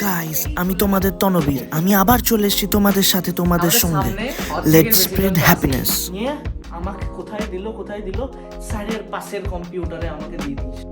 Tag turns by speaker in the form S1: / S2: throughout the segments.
S1: Guys, আমি তোমাদের তনবীর। আমি আবার চলে এসেছি তোমাদের সাথে, তোমাদের সঙ্গে। Let's spread happiness.
S2: আমাকে কোথায় দিল স্যারের পাশের কম্পিউটারে আমাকে দিয়ে দিয়েছে।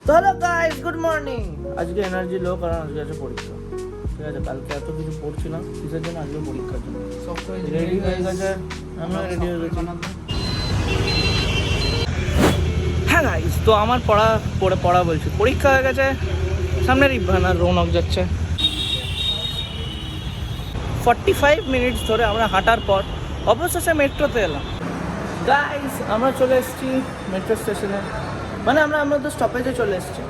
S2: Hello guys, good morning. আজকে এনার্জি লো, কারণ আজকে আছে পরীক্ষা। ঠিক আছে, কালকে এত কিছু পড়ছিলাম কিসের জন্য? আজকে পরীক্ষার জন্য। রেডি হয়ে গেছে, আমরা রেডি হয়ে গেছি। হ্যাঁ গাইস, তো আমার পড়া বলছি, পরীক্ষা হয়ে গেছে। সামনে রিভান আর রৌনক যাচ্ছে। 45 মিনিটস ধরে আমরা হাঁটার পর অবশেষে মেট্রোতে এলাম। গাইস, আমরা চলে এসেছি মেট্রো স্টেশনে, মানে আমরা তো স্টপেজে চলে এসেছি।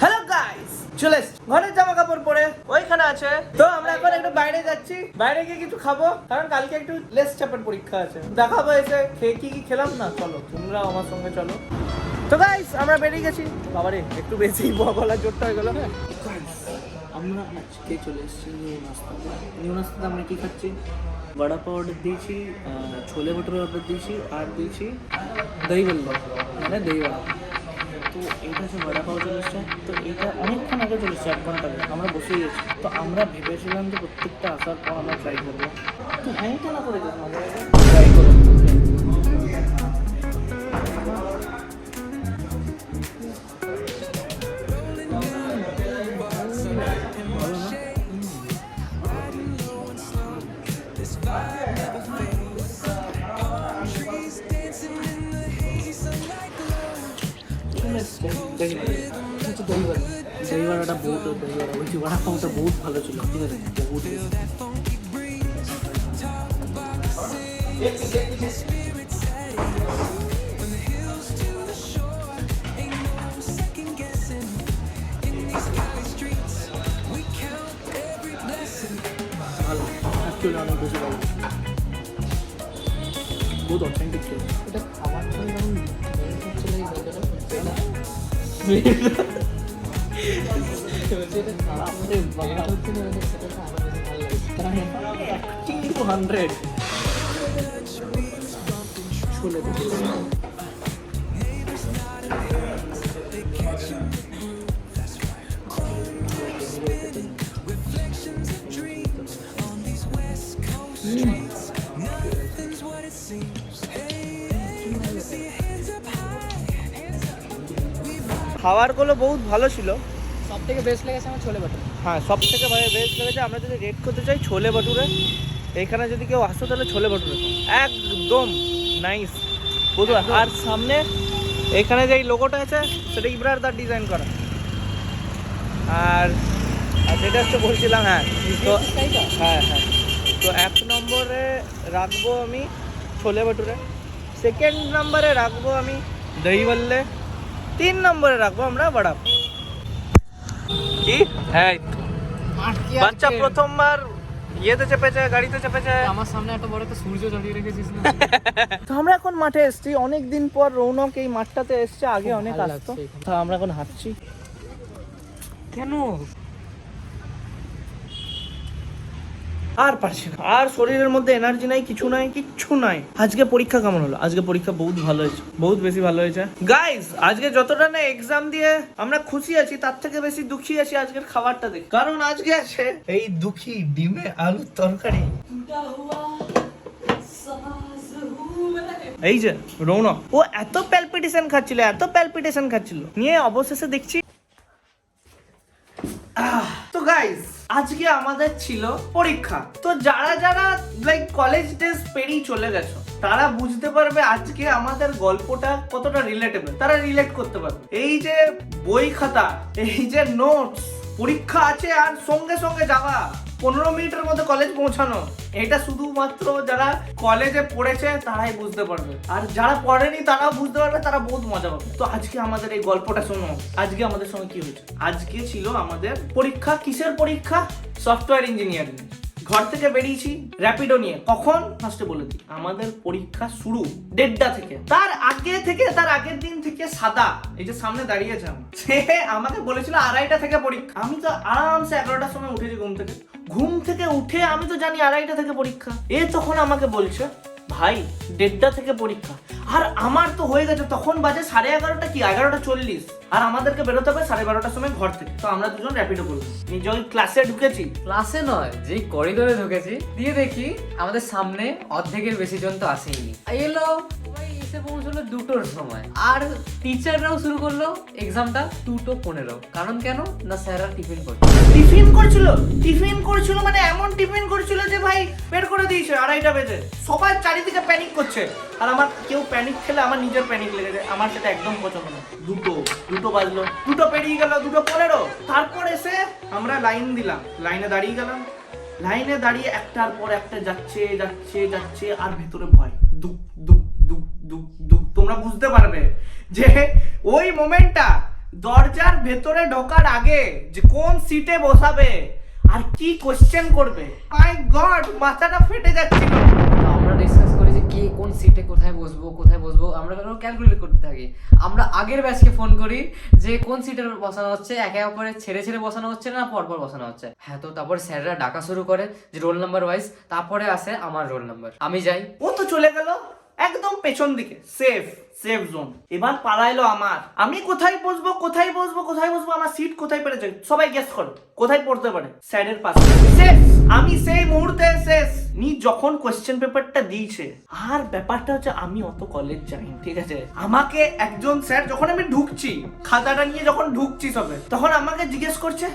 S2: হ্যালো গাইস, চলে এসেছি। ঘরের জামা কাপড় পরে ওইখানে আছে। তো আমরা এখন একটু বাইরে যাচ্ছি, বাইরে গিয়ে কিছু খাবো, কারণ কালকে একটু লেস চাপের পরীক্ষা আছে। দেখাবো এসে কি খেলাম না। চলো, তোমরাও আমার সঙ্গে চলো। তো গাইস, আমরা বেরিয়ে গেছি। বাবারে, একটু বেশি গলার জোরটা হয়ে গেল। হ্যাঁ, আমরা আজকে চলে এসেছি নিউ নাস্তাতে। আমরা কি খাচ্ছি? বড়া পাও অর্ডার দিয়েছি, ছোলে ভটুরে অর্ডার দিয়েছি, আর দিয়েছি দই বল্লা, মানে দই বড়া। তো এইটা হচ্ছে বড়া পাও চলে এসছে। তো এটা অনেকক্ষণ আগে চলে এসছে, 1 ঘন্টা আগে আমরা বসেই গেছি। তো আমরা ভেবেছিলাম যে প্রত্যেকটা আসার পর আমরা ট্রাই করবো। তো হ্যাংটা না করে দিলাম, ট্রাই করবো। দইবড়াটা বলছি, বড়া পাওটা বহুত ভালো ছিল। ঠিক আছে, বহুত। ভালো, অ্যাকচুয়ালি অনেক বেশি ভালো, বহুত অথেন্টিক ছিল। এটা খাবার জন্য খাবারগুলো বহুত ভালো ছিল।
S3: সব থেকে বেস্ট লেগেছে আমার ছোলে ভটুরে।
S2: হ্যাঁ, সব থেকে বেস্ট লেগেছে। আমরা যদি রেট করতে চাই ছোলে ভটুরে, এইখানে যদি কেউ আসো তাহলে ছোলে ভটুরে একদম নাইস বুঝলো। আর সামনে এখানে যে লোগোটা আছে সেটা ইব্রার দার ডিজাইন করা। আর যেটা হচ্ছে বলছিলাম, হ্যাঁ তো হ্যাঁ, তো 1 নম্বরে রাখবো আমি ছোলে ভটুরে, 2nd নম্বরে রাখবো আমি দই বললে, 3 নম্বরে রাখবো আমরা বড়া। কি হ্যাঁ, বাচ্চা প্রথমবার ইয়েতে চেপেছে, গাড়িতে চেপেছে।
S3: আমার সামনে একটা বড় একটা সূর্য জ্বালিয়ে রেখেছিস না?
S2: তো আমরা এখন মাঠে এসেছি, অনেকদিন পর রৌনক এই মাঠটাতে এসছে। আগে অনেক আসতো। তো আমরা এখন হাঁটছি।
S3: কেন?
S2: আর পারছি না, আর শরীরের মধ্যে এনার্জি নাই, কিচ্ছু নাই। আজকে পরীক্ষা কেমন হলো? আজকে পরীক্ষা বহুত ভালো হয়েছে, বহুত বেশি ভালো হয়েছে গাইস। আজকে যতটা না এক্সাম দিয়ে আমরা খুশি আছি, তার থেকে বেশি দুঃখী আছি আজকের খাবারটা দেখে। কারণ আজকে আছে এই দুঃখী ডিমে আলুর তরকারি। এই যে রৌনক, ও এত প্যালপিটেশন খাচ্ছিল, নিয়ে অবশেষে দেখছি। তো গাইস, আজকে আমাদের ছিল পরীক্ষা। তো যারা লাইক কলেজ ডেজ পেরিয়ে চলে গেছো, তারা বুঝতে পারবে আজকে আমাদের গল্পটা কতটা রিলেটেবল, তারা রিলেট করতে পারবে। এই যে বই খাতা, এই যে নোটস, পরীক্ষা আছে আর সঙ্গে যাওয়া, 15 মিনিটের মধ্যে কলেজ পৌঁছানো, এটা শুধুমাত্র যারা কলেজে পড়েছে তারাই বুঝতে পারবে। আর যারা পড়েনি তারাও বুঝতে পারবে, তারা বহুত মজা পাবে। তো আজকে আমাদের এই গল্পটা শোনো। আজকে আমাদের সঙ্গে কি হয়েছে? আজকে ছিল আমাদের পরীক্ষা। কিসের পরীক্ষা? Software engineering. ঘর থেকে বেরিয়েছি র্যাপিডো নিয়ে। কখন? ফার্স্টে বলে দিই, আমাদের পরীক্ষা শুরু 1:30 থেকে। তার আগের দিন থেকে সাদা এই যে সামনে দাঁড়িয়েছে সে আমাকে বলেছিল 2:30 থেকে পরীক্ষা। আমি তো আরামসে 11টার সময় উঠেছি ঘুম থেকে উঠে আমি তো জানি 2:30 থেকে পরীক্ষা। তখন আমাকে বলছে ভাই 1:30 থেকে পরীক্ষা, আর আমার তো হয়ে গেছে তখন বাজে 11:30 কি 11:40, আর আমাদেরকে বেরোতে হবে 12:30টার সময় ঘর থেকে। তো আমরা দুজন র্যাপিডো করবো, নিজে ওই ক্লাসে ঢুকেছি।
S3: ক্লাসে নয়, যেই করিডোরে ঢুকেছি, দিয়ে দেখি আমাদের সামনে অর্ধেকের বেশি জন তো আসেইনি। এলো সবাই এসে পৌঁছলো 2টোর সময়, আর টিচাররাও শুরু করলো এক্সামটা 2:15। কারণ কেন না, স্যাররা টিফিন করছে।
S2: টিফিন করছিল মানে এমন টিফিন করছিল যে ভাই বের করে দিয়েছে 2:30 বেজে। সবাই চারিদিকে প্যানিক করছে, আর আমার কেউ প্যানিক খেলে আমার নিজের প্যানিক লেগে যায়, আমার সেটা একদম পছন্দ না। দুটো বাজলো, 2টো পেরিয়ে গেল, 2:15। তারপর এসে আমরা লাইন দিলাম, লাইনে দাঁড়িয়ে গেলাম। লাইনে দাঁড়িয়ে একটার পর একটা যাচ্ছে, আর ভেতরে ভয়, দুক দুক দুক দুক দুক। তোমরা বুঝতে পারবে যে ওই মোমেন্টটা দরজার ভেতরে ঢোকার আগে যে কোন সিটে বসাবে আর কি কোশ্চেন করবে, মাই গড, মাথাটা ফেটে যাচ্ছিল।
S3: তো আমরা ডিসকাস করি যে কে কোন সিটে কোথায় বসবো, আমরা ক্যালকুলেট করতে থাকি। আমরা আগের ব্যাচকে ফোন করি যে কোন সিটে বসানো হচ্ছে, একে অপরে ছেড়ে বসানো হচ্ছে না পরপর বসানো হচ্ছে। হ্যাঁ, তো তারপর স্যাররা ডাকা শুরু করে যে রোল নাম্বার ওয়াইজ, তারপরে আসে আমার রোল নাম্বার। আমি যাই,
S2: ও তো চলে গেল একদম পেছন দিকে, সেফ জোন। এবার পালাইলো আমার, আমি কোথায় বসবো, আমার সিট কোথায় পেরেছে, সবাই গেস করো কোথায় পড়তে পারে, স্যারের পাশে। শেষ, আমি সেই মুহূর্তে শেষ। নি যখন কোশ্চেন পেপারটা দিয়েছে, আর ব্যাপারটা হচ্ছে আমি অত কলেজ যাইনি, ঠিক আছে। আমাকে একজন স্যার, যখন আমি ঢুকছি খাতাটা নিয়ে যখন ঢুকছি সবে, তখন আমাকে জিজ্ঞেস করছে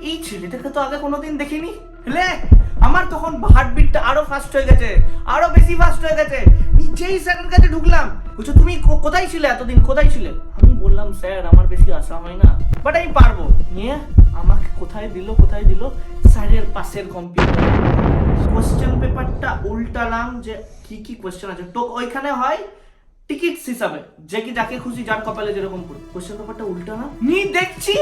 S2: এই ছেলেটাকে তো আগে কোনোদিন দেখিনি। লে আমার তখন হার্টবিটটা আরো ফাস্ট হয়ে গেছে, আরো বেশি ফাস্ট হয়ে গেছে। নিজেই স্যারের কাছে ঢুকলাম, বলছো তুমি কোথায় ছিলে এতদিন, কোথায় ছিলে? আমি বললাম স্যার আমার বেশি আশা হয় না, বাট আমি পারবো। নিয়ে আমাকে কোথায় দিল স্যারের পাশের কম্পিউটার। কোশ্চেন পেপারটা উল্টালাম যে কি কোশ্চেন আছে, তো ওইখানে হয় টিকিটস হিসাবে, যে কি যাকে খুশি যার কপালে যেরকম পড়ে। কোশ্চেন পেপারটা উল্টালাম, নি দেখছি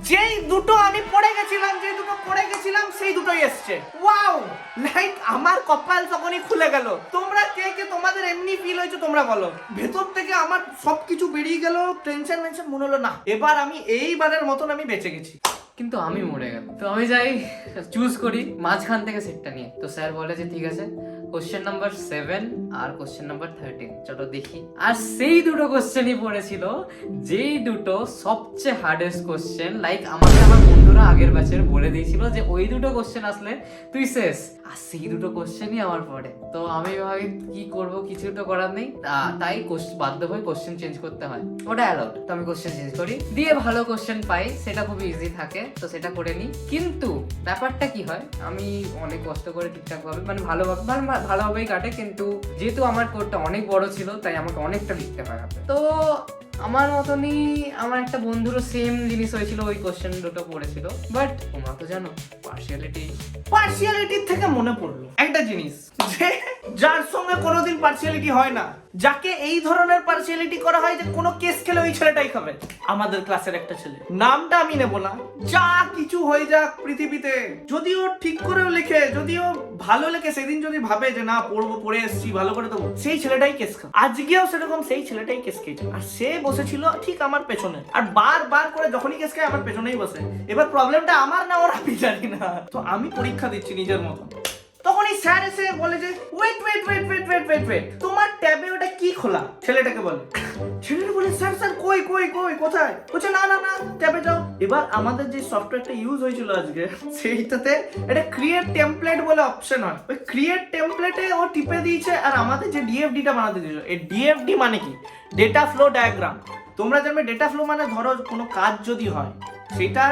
S2: যেই দুটো আমি পড়ে গেছিলাম সেই দুটোই এসছে। ওয়াও, লাইক আমার কপাল তখনই খুলে গেল। তোমরা কে তোমাদের এমনি ফিল হয়েছে তোমরা বলো। ভেতর থেকে আমার সবকিছু বেরিয়ে গেল, টেনশন মনে হলো না এবার আমি এইবারের মতন আমি বেঁচে গেছি।
S3: কিন্তু আমি মরে গেল। তো আমি যাই চুজ করি মাঝখান থেকে সেটটা নিয়ে। তো স্যার বলে যে ঠিক আছে, কোশ্চেন নাম্বার 7 আর কোশ্চেন নাম্বার 13, চলো দেখি। আর সেই দুটো কোশ্চেনই পড়েছিল, যেই দুটো সবচেয়ে হার্ডেস্ট কোশ্চেন। লাইক আমাকে আমার বন্ধুরা আগের ব্যাচের বলে দিয়েছিল যে ওই দুটো কোশ্চেন আসলে তুই শেষ, আর সেই দুটো কোশ্চেনই আমার পড়ে। তো আমি ভাবি কি করব, কিছু তো করার নেই, তাই বাধ্য হয়ে কোশ্চেন চেঞ্জ করতে হয়, ওটা অ্যালাউড। তো আমি কোশ্চেন চেঞ্জ করি, দিয়ে ভালো কোশ্চেন পাই, সেটা খুব ইজি থাকে, তো সেটা করে নিই। কিন্তু ব্যাপারটা কি হয়, আমি অনেক কষ্ট করে ঠিকঠাক ভাবে মানে ভালোভাবেই কাটে, কিন্তু যেহেতু আমার কোডটা অনেক বড় ছিল তাই আমাকে অনেকটা লিখতে হয়। তো আমার মতনই আমার একটা বন্ধুরও সেম জিনিস হয়েছিল, ওই কোশ্চেন দুটো পড়েছিল। বাট তোমরা তো জানো
S2: পার্সিয়ালিটির থেকে মনে পড়লো একটা জিনিস, যে যার সঙ্গে কোনোদিন পার্সিয়ালিটি হয় না, যাকে এই ধরনের পার্সিয়ালিটি করা হয় যে কোনো কেস খেলে ওই ছেলেটাই খাবে। আমাদের ক্লাসের একটা ছেলে, নামটা আমি নেবো না, যা কিছু হয়ে যাক পৃথিবীতে, যদিও ঠিক করেও লেখে, যদিও ভালো লেখে, সেদিন যদি ভাবে যে না পড়ে এসছি ভালো করে দেবো, সেই ছেলেটাই কেস খাবে। আজকেও সেরকম সেই ছেলেটাই কেস খেয়েছে, আর সে বসেছিল ঠিক আমার পেছনে, আর বার করে যখনই কেস খায় আমার পেছনেই বসে। এবার প্রবলেমটা আমার না ওর, আমি জানি না। তো আমি পরীক্ষা দিচ্ছি নিজের মতন, তখনই স্যার এসে বলে যে ওয়েট, তোমার ট্যাবে ওটা কি খোলা? ছেলেটাকে বলে, ছেলেটা বলে স্যার কই কোথায়? বলছে না ট্যাবে যাও। এবার আমাদের যে সফটওয়্যারটা ইউজ হয়েছিল আজকে, সেইটাতে এটা ক্রিয়েট টেমপ্লেট বলে অপশন হয়, ওই ক্রিয়েট টেমপ্লেটে ও টিপে দিয়েছে, আর আমাদের যে ডিএফডিটা বানাতে দিয়েছিল, এই ডিএফডি মানে কি, ডেটা ফ্লো ডায়াগ্রাম। তোমরা জানবে ডেটা ফ্লো মানে ধরো কোনো কাজ যদি হয় সেটা,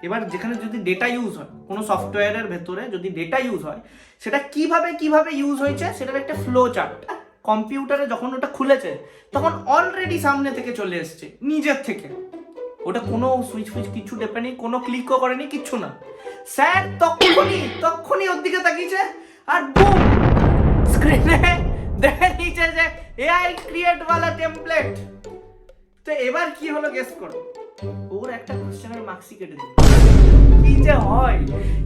S2: এবার যেখানে যদি ডেটা ইউজ হয় কোনো সফটওয়্যারের ভেতরে, যদি ডেটা ইউজ হয় সেটা কিভাবে ইউজ হয়েছে সেটার একটা ফ্লো চার্ট কম্পিউটারে যখন ওটা খুলেছে তখন অলরেডি সামনে থেকে চলে এসছে নিজের থেকে। ওটা কোনো সুইচ কিছু টেপেনি, কোনো ক্লিকও করেনি, কিচ্ছু না। স্যার তখনই ওর দিকে তাকিয়েছে, আর বুম, স্ক্রিনে দেখে নিচে যে এআই ক্রিয়েট ওয়ালা টেমপ্লেট। তো এবার কি হলো গেস করো, ওর একটা কোশ্চেনের মার্কসই কেটে দিল।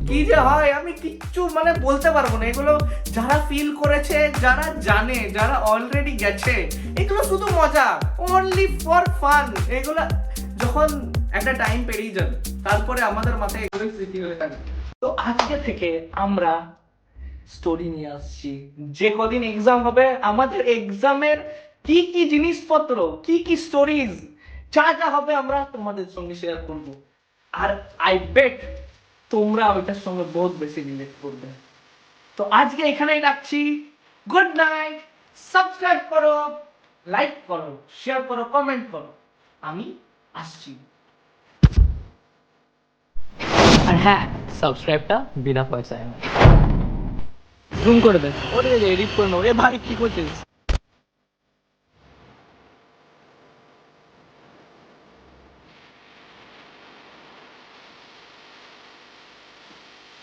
S2: কি যে হয় আমি কিচ্ছু মানে বলতে পারবো না। এগুলো যারা ফিল করেছে, যারা জানে, যারা অলরেডি গেছে, এগুলো শুধু মজা, অনলি ফর ফান। এগুলো যখন একটা টাইম পেরিয়ে যাবে তারপরে আমাদের মাথায় এগুলোই স্মৃতি হয়ে থাকে। তো আজকে থেকে আমরা স্টোরি নিয়ে আসছি। যে কদিন এক্সাম হবে আমাদের এক্সামের কি কি জিনিসপত্র, কি কি স্টোরিজ, যা যা হবে আমরা তোমাদের সঙ্গে শেয়ার করব। আর আই বেট তোমরা ওইটার সঙ্গে বহুত বেশি রিলেট করবে। তো আজকে এখানেই রাখছি। Good night. সাবস্ক্রাইব করো, লাইক করো, শেয়ার করো, কমেন্ট করো। আমি আসছি।
S3: আর হ্যাঁ, সাবস্ক্রাইবটা বিনা পয়সায় জুম করে দে।
S2: ওরে এডিট করে নাও। এ ভাই কি করছিস?